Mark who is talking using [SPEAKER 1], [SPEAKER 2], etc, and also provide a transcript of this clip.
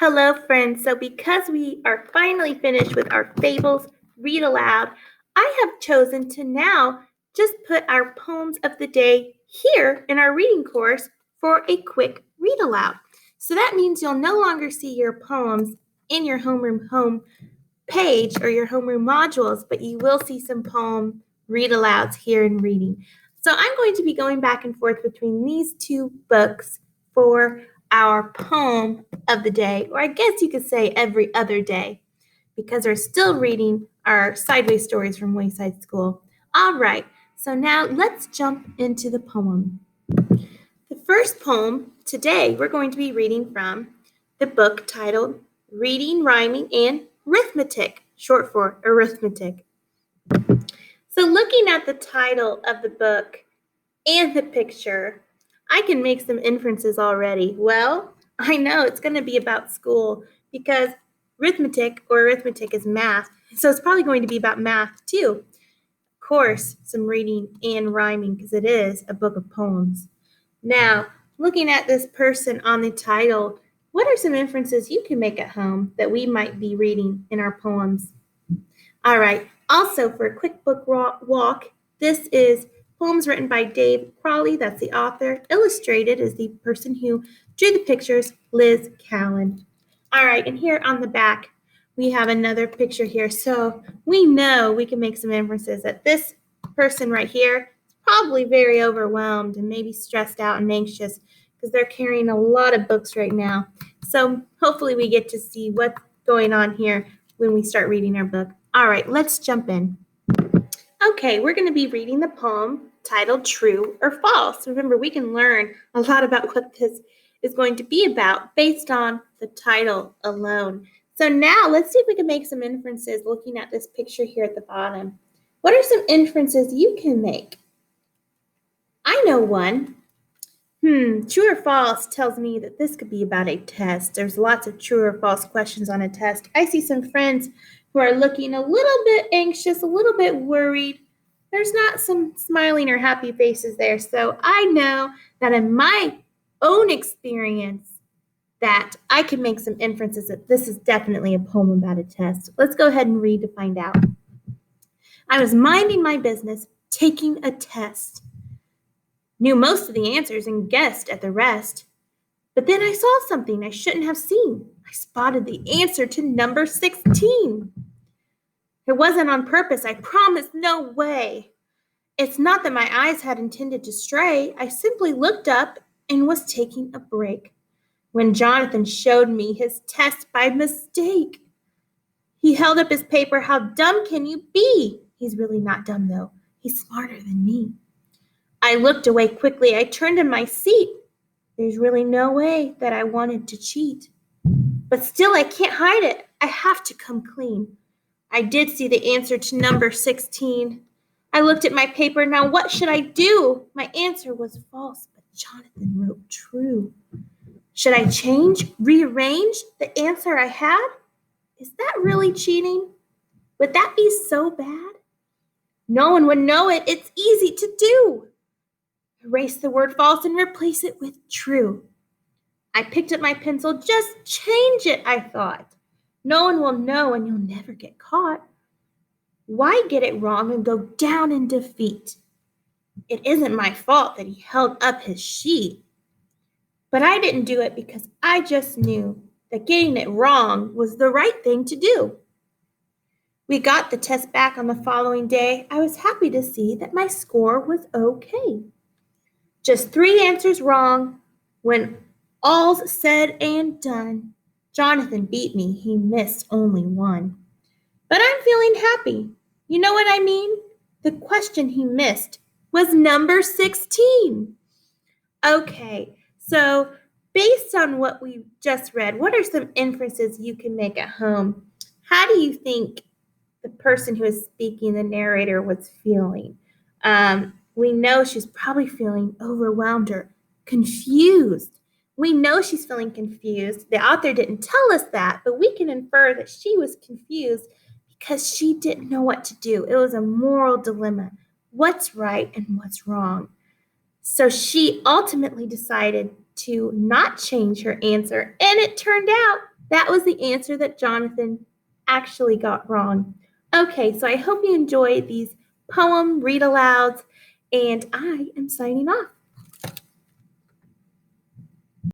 [SPEAKER 1] Hello, friends. So, because we are finally finished with our fables read aloud, I have chosen to now just put our poems of the day here in our reading course for a quick read aloud. So, that means you'll no longer see your poems in your homeroom home page or your homeroom modules, but you will see some poem read alouds here in reading. So, I'm going to be going back and forth between these two books for our poem of the day, or I guess you could say every other day, because we're still reading our Sideways stories from Wayside School. All right, so now let's jump into the poem. The first poem today we're going to be reading from the book titled Reading, Rhyming, and Rithmetic, short for arithmetic. So looking at the title of the book and the picture, I can make some inferences already. Well, I know it's going to be about school because arithmetic is math, so it's probably going to be about math too. Of course, some reading and rhyming because it is a book of poems. Now, looking at this person on the title, what are some inferences you can make at home that we might be reading in our poems? All right, also for a quick book walk, this is poems written by Dave Crawley, that's the author. Illustrated is the person who drew the pictures, Liz Callan. All right, and here on the back, we have another picture here. So we know we can make some inferences that this person right here is probably very overwhelmed and maybe stressed out and anxious because they're carrying a lot of books right now. So hopefully we get to see what's going on here when we start reading our book. All right, let's jump in. Okay, we're going to be reading the poem titled True or False. Remember, we can learn a lot about what this is going to be about based on the title alone. So now let's see if we can make some inferences looking at this picture here at the bottom. What are some inferences you can make? I know one. True or false tells me that this could be about a test. There's lots of true or false questions on a test. I see some friends who are looking a little bit anxious, a little bit worried. There's not some smiling or happy faces there. So I know that in my own experience that I can make some inferences that this is definitely a poem about a test. Let's go ahead and read to find out. I was minding my business, taking a test. Knew most of the answers and guessed at the rest. But then I saw something I shouldn't have seen. I spotted the answer to number 16. It wasn't on purpose, I promise, no way. It's not that my eyes had intended to stray. I simply looked up and was taking a break when Jonathan showed me his test by mistake. He held up his paper. How dumb can you be? He's really not dumb, though. He's smarter than me. I looked away quickly. I turned in my seat. There's really no way that I wanted to cheat. But still, I can't hide it. I have to come clean. I did see the answer to number 16. I looked at my paper. Now, what should I do? My answer was false, but Jonathan wrote true. Should I change, rearrange the answer I had? Is that really cheating? Would that be so bad? No one would know it. It's easy to do. Erase the word false and replace it with true. I picked up my pencil. Just change it, I thought. No one will know and you'll never get caught. Why get it wrong and go down in defeat? It isn't my fault that he held up his sheet. But I didn't do it because I just knew that getting it wrong was the right thing to do. We got the test back on the following day. I was happy to see that my score was okay. Just 3 answers wrong. When all's said and done, Jonathan beat me. He missed only 1. But I'm feeling happy. You know what I mean? The question he missed was number 16. Okay, so based on what we just read, what are some inferences you can make at home? How do you think the person who is speaking, the narrator, was feeling? We know she's probably feeling overwhelmed or confused. We know she's feeling confused. The author didn't tell us that, but we can infer that she was confused because she didn't know what to do. It was a moral dilemma. What's right and what's wrong? So she ultimately decided to not change her answer, and it turned out That was the answer that Jonathan actually got wrong. Okay, so I hope you enjoy these poem read-alouds, and I am signing off.